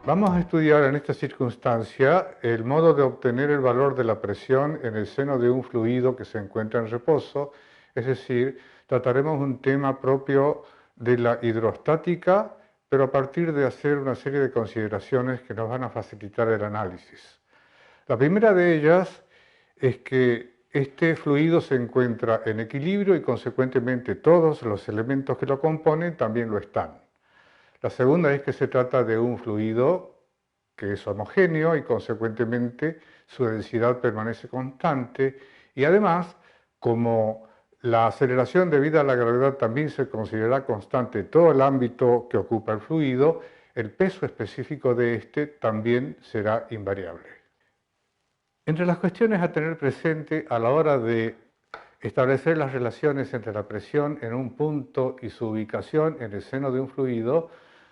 Vamos a estudiar en esta circunstancia el modo de obtener el valor de la presión en el seno de un fluido que se encuentra en reposo, es decir, trataremos un tema propio de la hidrostática, pero a partir de hacer una serie de consideraciones que nos van a facilitar el análisis. La primera de ellas es que este fluido se encuentra en equilibrio y consecuentemente todos los elementos que lo componen también lo están. La segunda es que se trata de un fluido que es homogéneo y consecuentemente su densidad permanece constante y además, como la aceleración debida a la gravedad también se considera constante en todo el ámbito que ocupa el fluido, el peso específico de este también será invariable. Entre las cuestiones a tener presente a la hora de establecer las relaciones entre la presión en un punto y su ubicación en el seno de un fluido,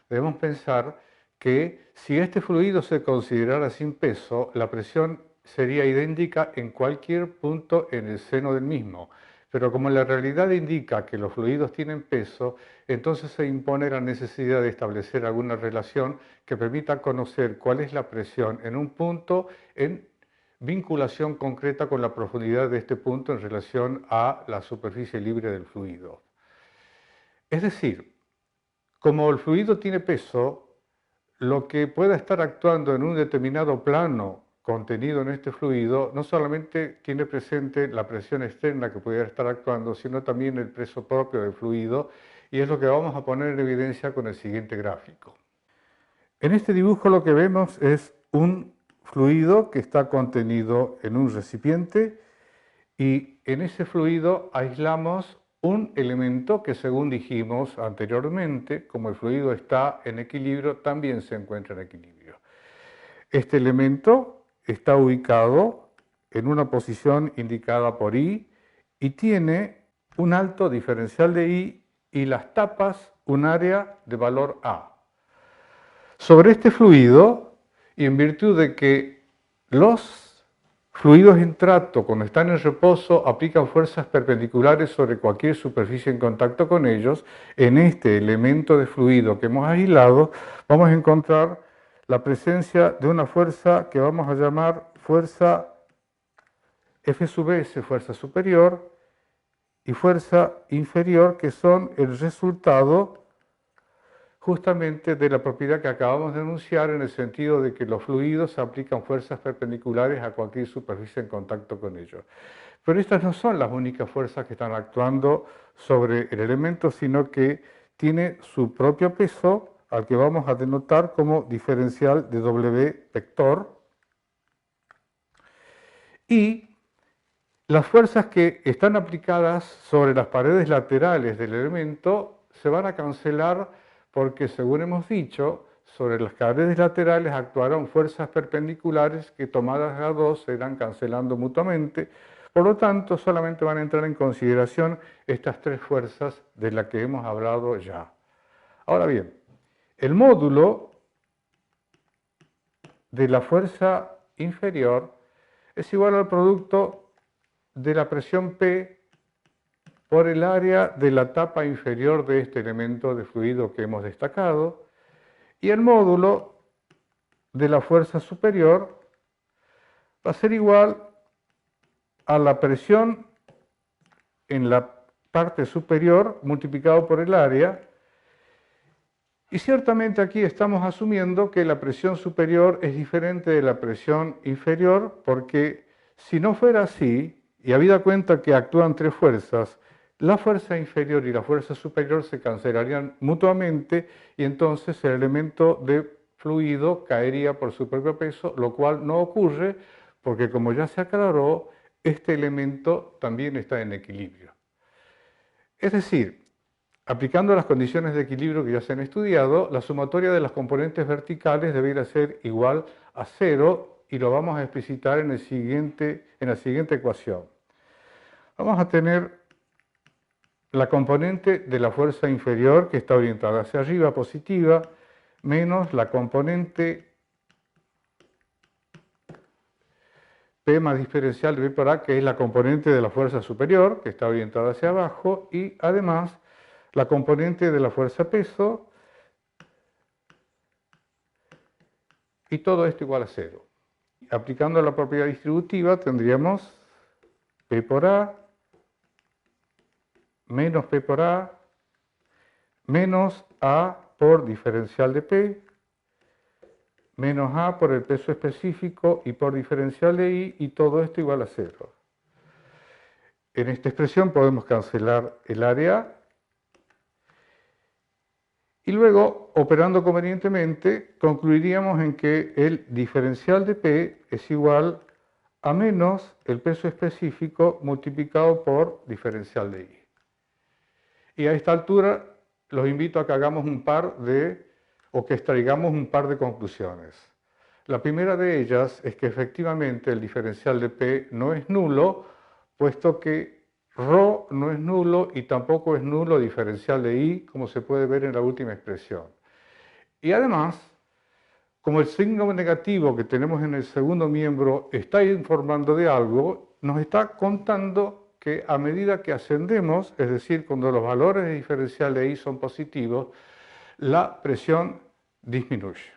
debemos pensar que si este fluido se considerara sin peso, la presión sería idéntica en cualquier punto en el seno del mismo. Pero como la realidad indica que los fluidos tienen peso, entonces se impone la necesidad de establecer alguna relación que permita conocer cuál es la presión en un punto en vinculación concreta con la profundidad de este punto en relación a la superficie libre del fluido. Es decir, como el fluido tiene peso, lo que pueda estar actuando en un determinado plano contenido en este fluido no solamente tiene presente la presión externa que pudiera estar actuando, sino también el peso propio del fluido, y es lo que vamos a poner en evidencia con el siguiente gráfico. En este dibujo lo que vemos es un fluido que está contenido en un recipiente y en ese fluido aislamos un elemento que, según dijimos anteriormente, como el fluido está en equilibrio, también se encuentra en equilibrio. Este elemento está ubicado en una posición indicada por I y tiene un alto diferencial de I y las tapas un área de valor A. Sobre este fluido, y en virtud de que los fluidos en trato, cuando están en reposo, aplican fuerzas perpendiculares sobre cualquier superficie en contacto con ellos, en este elemento de fluido que hemos aislado, vamos a encontrar la presencia de una fuerza que vamos a llamar fuerza F sub S, fuerza superior, y fuerza inferior, que son el resultado justamente de la propiedad que acabamos de enunciar, en el sentido de que los fluidos aplican fuerzas perpendiculares a cualquier superficie en contacto con ellos. Pero estas no son las únicas fuerzas que están actuando sobre el elemento, sino que tiene su propio peso, al que vamos a denotar como diferencial de W vector, y las fuerzas que están aplicadas sobre las paredes laterales del elemento se van a cancelar porque, según hemos dicho, sobre las paredes laterales actuarán fuerzas perpendiculares que, tomadas a dos, se irán cancelando mutuamente. Por lo tanto, solamente van a entrar en consideración estas tres fuerzas de las que hemos hablado ya. Ahora bien, el módulo de la fuerza inferior es igual al producto de la presión P por el área de la tapa inferior de este elemento de fluido que hemos destacado, y el módulo de la fuerza superior va a ser igual a la presión en la parte superior multiplicado por el área, y ciertamente aquí estamos asumiendo que la presión superior es diferente de la presión inferior, porque si no fuera así, y habida cuenta que actúan tres fuerzas, la fuerza inferior y la fuerza superior se cancelarían mutuamente y entonces el elemento de fluido caería por su propio peso, lo cual no ocurre porque, como ya se aclaró, este elemento también está en equilibrio. Es decir, aplicando las condiciones de equilibrio que ya se han estudiado, la sumatoria de las componentes verticales debería ser igual a 0 y lo vamos a explicitar en la siguiente ecuación. Vamos a tener la componente de la fuerza inferior, que está orientada hacia arriba, positiva, menos la componente P más diferencial de B por A, que es la componente de la fuerza superior, que está orientada hacia abajo, y además la componente de la fuerza peso, y todo esto igual a 0. Aplicando la propiedad distributiva tendríamos P por A menos P por A menos A por diferencial de P menos A por el peso específico y por diferencial de I, y todo esto igual a 0. En esta expresión podemos cancelar el área y luego, operando convenientemente, concluiríamos en que el diferencial de P es igual a menos el peso específico multiplicado por diferencial de I. Y a esta altura los invito a que hagamos o que extraigamos un par de conclusiones. La primera de ellas es que efectivamente el diferencial de P no es nulo, puesto que ρ no es nulo y tampoco es nulo el diferencial de I, como se puede ver en la última expresión. Y además, como el signo negativo que tenemos en el segundo miembro está informando de algo, nos está contando que a medida que ascendemos, es decir, cuando los valores de diferencial de I son positivos, la presión disminuye.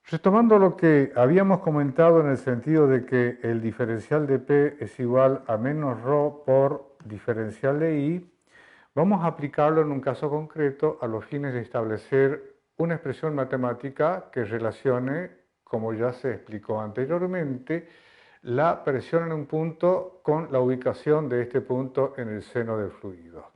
Retomando lo que habíamos comentado en el sentido de que el diferencial de P es igual a menos ρ por diferencial de I, vamos a aplicarlo en un caso concreto a los fines de establecer una expresión matemática que relacione, como ya se explicó anteriormente, la presión en un punto con la ubicación de este punto en el seno del fluido.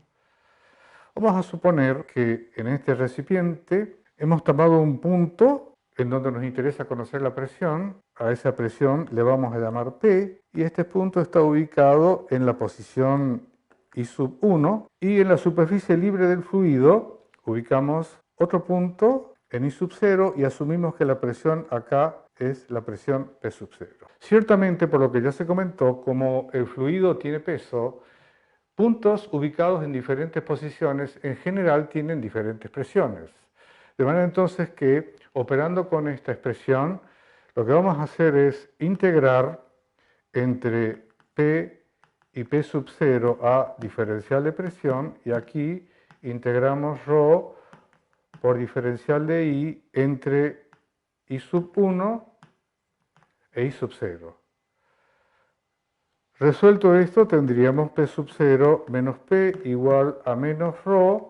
Vamos a suponer que en este recipiente hemos tomado un punto en donde nos interesa conocer la presión. A esa presión le vamos a llamar P, y este punto está ubicado en la posición I sub 1, y en la superficie libre del fluido ubicamos otro punto en I sub 0 y asumimos que la presión acá es la presión P sub 0. Ciertamente, por lo que ya se comentó, como el fluido tiene peso, puntos ubicados en diferentes posiciones en general tienen diferentes presiones. De manera entonces que, operando con esta expresión, lo que vamos a hacer es integrar entre P y P sub 0 a diferencial de presión, y aquí integramos ρ por diferencial de I entre I sub 1 e I sub 0. Resuelto esto, tendríamos P sub 0 menos P igual a menos ρ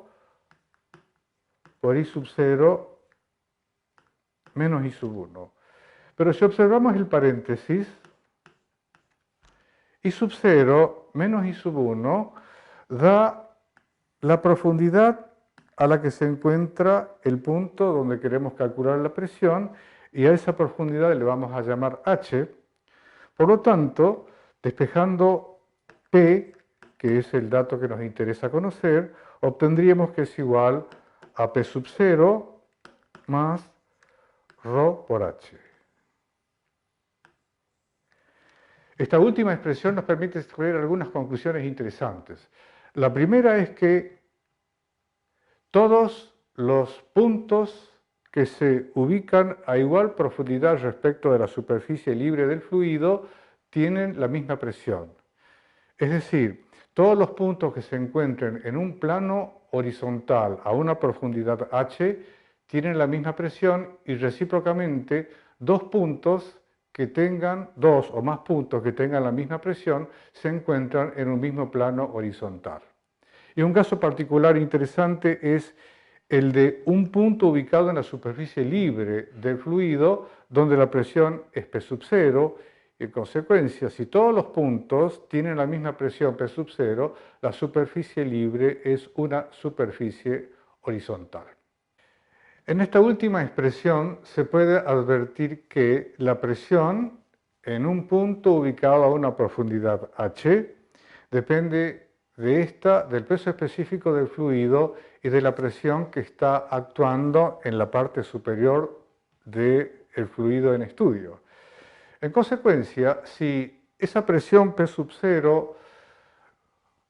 por I sub 0 menos I sub 1. Pero si observamos el paréntesis, I sub 0 menos I sub 1 da la profundidad a la que se encuentra el punto donde queremos calcular la presión, y a esa profundidad le vamos a llamar H. Por lo tanto, despejando P, que es el dato que nos interesa conocer, obtendríamos que es igual a P sub 0 más ρ por H. Esta última expresión nos permite extraer algunas conclusiones interesantes. La primera es que todos los puntos que se ubican a igual profundidad respecto de la superficie libre del fluido tienen la misma presión. Es decir, todos los puntos que se encuentren en un plano horizontal a una profundidad h tienen la misma presión, y recíprocamente dos o más puntos que tengan la misma presión se encuentran en un mismo plano horizontal. Y un caso particular interesante es el de un punto ubicado en la superficie libre del fluido, donde la presión es P sub 0, y en consecuencia, si todos los puntos tienen la misma presión P sub 0, la superficie libre es una superficie horizontal. En esta última expresión se puede advertir que la presión en un punto ubicado a una profundidad h depende del peso específico del fluido y de la presión que está actuando en la parte superior del fluido en estudio. En consecuencia, si esa presión P sub 0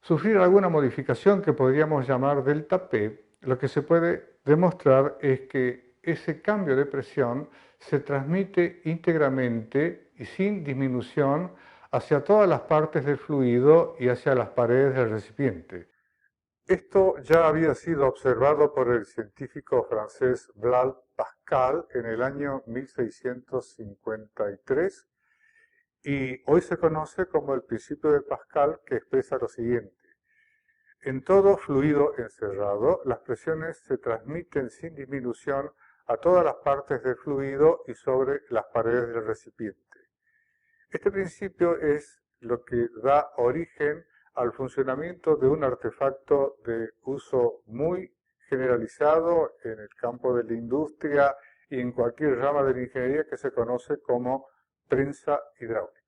sufriera alguna modificación que podríamos llamar delta P, lo que se puede demostrar es que ese cambio de presión se transmite íntegramente y sin disminución hacia todas las partes del fluido y hacia las paredes del recipiente. Esto ya había sido observado por el científico francés Blaise Pascal en el año 1653 y hoy se conoce como el principio de Pascal, que expresa lo siguiente. En todo fluido encerrado, las presiones se transmiten sin disminución a todas las partes del fluido y sobre las paredes del recipiente. Este principio es lo que da origen al funcionamiento de un artefacto de uso muy generalizado en el campo de la industria y en cualquier rama de la ingeniería que se conoce como prensa hidráulica.